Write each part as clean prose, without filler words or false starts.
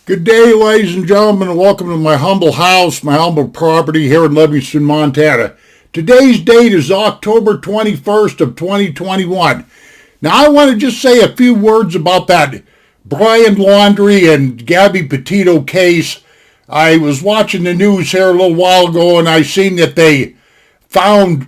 Good day, ladies and gentlemen, and welcome to my humble house, my humble property here in Livingston, Montana. Today's date is October 21st of 2021. Now, I want to just say a few words about that Brian Laundrie and Gabby Petito case. I was watching the news here a little while ago, and I seen that they found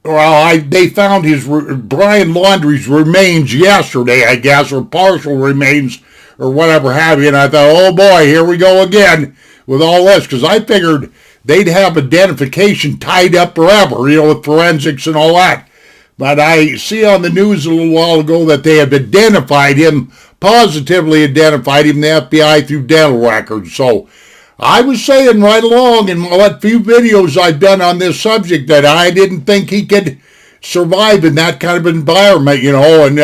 his Brian Laundrie's remains yesterday, I guess, or partial remains, or whatever have you, and I thought, oh boy, here we go again with all this, because I figured they'd have identification tied up forever, with forensics and all that. But I see on the news a little while ago that they have identified him, positively identified him, the FBI, through dental records. So I was saying right along in what few videos I've done on this subject that I didn't think he could survive in that kind of environment, and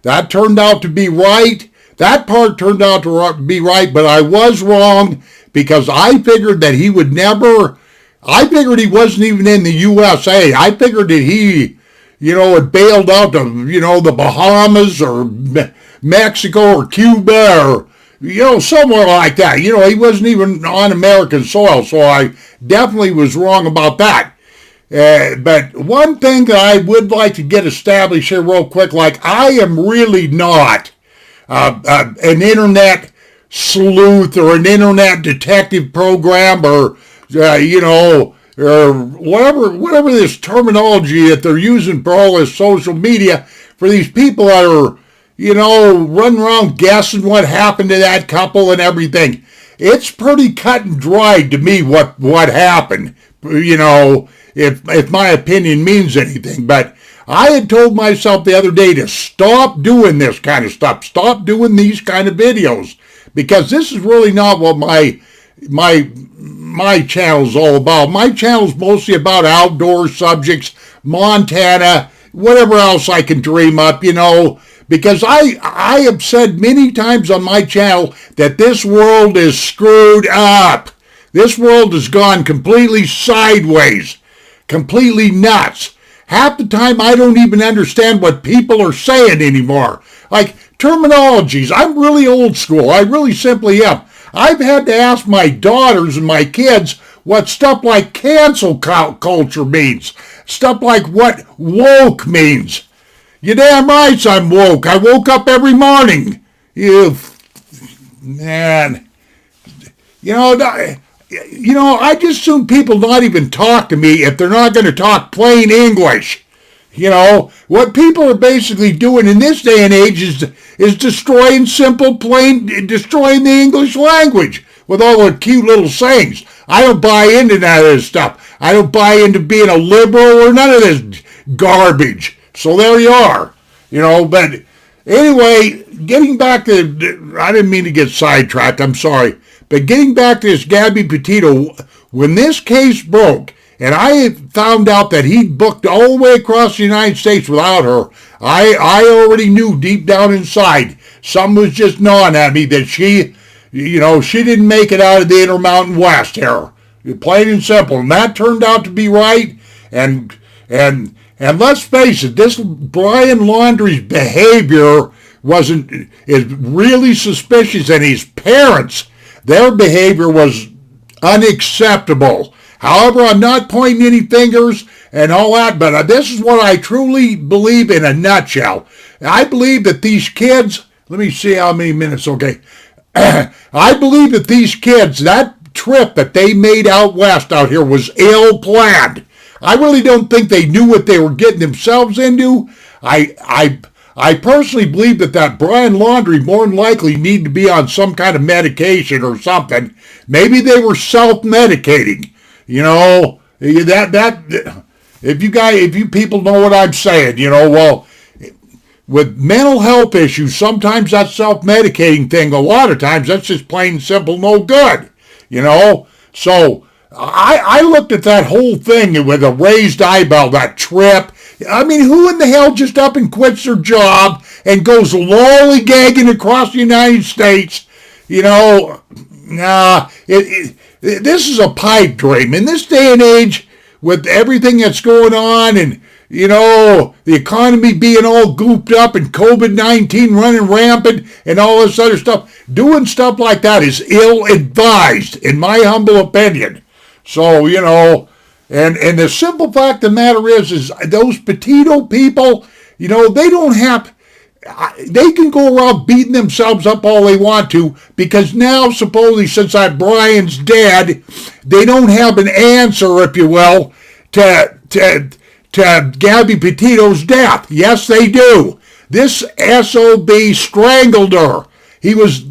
that turned out to be right. That part turned out to be right, but I was wrong because I figured that he would never, I figured he wasn't even in the USA. I figured that he, had bailed out to, the Bahamas or Mexico or Cuba or, somewhere like that. He wasn't even on American soil, so I definitely was wrong about that. But one thing that I would like to get established here real quick, like I am really not an internet sleuth or an internet detective program or, or whatever this terminology that they're using for all this social media for these people that are, running around guessing what happened to that couple and everything. It's pretty cut and dried to me what happened, if my opinion means anything. But I had told myself the other day to stop doing this kind of stuff. Stop doing these kind of videos. Because this is really not what my channel's all about. My channel's mostly about outdoor subjects, Montana, whatever else I can dream up, Because I have said many times on my channel that this world is screwed up. This world has gone completely sideways, completely nuts. Half the time, I don't even understand what people are saying anymore. Like terminologies, I'm really old school. I really simply am. I've had to ask my daughters and my kids what stuff like cancel culture means. Stuff like what woke means. You're damn right I'm woke. I woke up every morning. Man. I just assume people not even talk to me if they're not going to talk plain English. What people are basically doing in this day and age is destroying destroying the English language with all the cute little sayings. I don't buy into none of this stuff. I don't buy into being a liberal or none of this garbage. So there you are. But anyway, getting back to, I didn't mean to get sidetracked, I'm sorry. But getting back to this Gabby Petito, when this case broke, and I found out that he'd booked all the way across the United States without her, I already knew deep down inside, something was just gnawing at me that she didn't make it out of the Intermountain West here. Plain and simple. And that turned out to be right. And let's face it, this Brian Laundrie's behavior is really suspicious, and his parents, their behavior was unacceptable. However, I'm not pointing any fingers and all that, but this is what I truly believe in a nutshell. I believe that these kids, let me see how many minutes, okay. I believe that these kids, that trip that they made out west out here was ill-planned. I really don't think they knew what they were getting themselves into. I personally believe that Brian Laundrie more than likely needed to be on some kind of medication or something. Maybe they were self-medicating. If you people know what I'm saying, well, with mental health issues, sometimes that self-medicating thing, a lot of times that's just plain and simple no good, So I looked at that whole thing with a raised eyebrow, that trip. I mean, who in the hell just up and quits their job and goes lollygagging across the United States? This is a pipe dream. In this day and age, with everything that's going on, and the economy being all gooped up and COVID-19 running rampant and all this other stuff. Doing stuff like that is ill-advised, in my humble opinion. So, and the simple fact of the matter is those Petito people, they don't have, they can go around beating themselves up all they want to, because now, supposedly, since Brian's dead, they don't have an answer, if you will, to Gabby Petito's death. Yes, they do. This SOB strangled her. He was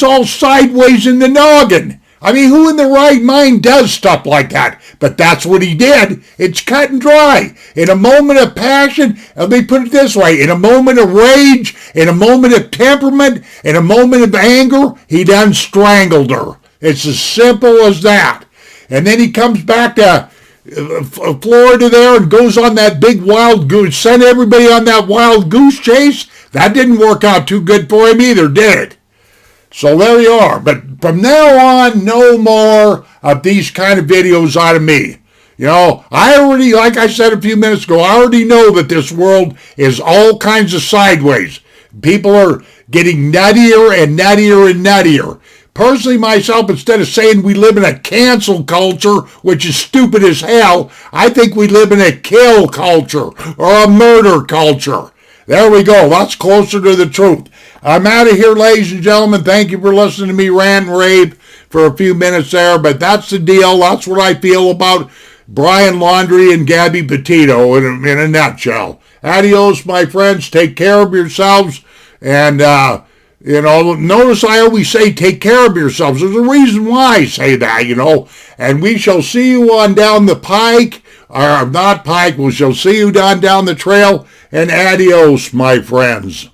all sideways in the noggin. I mean, who in their right mind does stuff like that? But that's what he did. It's cut and dry. In a moment of passion, let me put it this way, in a moment of rage, in a moment of temperament, in a moment of anger, he done strangled her. It's as simple as that. And then he comes back to Florida there and goes on that big wild goose, sent everybody on that wild goose chase. That didn't work out too good for him either, did it? So there you are. But from now on, no more of these kind of videos out of me. I already, like I said a few minutes ago, I already know that this world is all kinds of sideways. People are getting nuttier and nuttier and nuttier. Personally, myself, instead of saying we live in a cancel culture, which is stupid as hell, I think we live in a kill culture or a murder culture. There we go. That's closer to the truth. I'm out of here, ladies and gentlemen. Thank you for listening to me rant and rave for a few minutes there, but that's the deal. That's what I feel about Brian Laundrie and Gabby Petito in a nutshell. Adios, my friends. Take care of yourselves. And, notice I always say take care of yourselves. There's a reason why I say that, And we shall see you on down the pike, or not pike, we shall see you down the trail. And adios, my friends.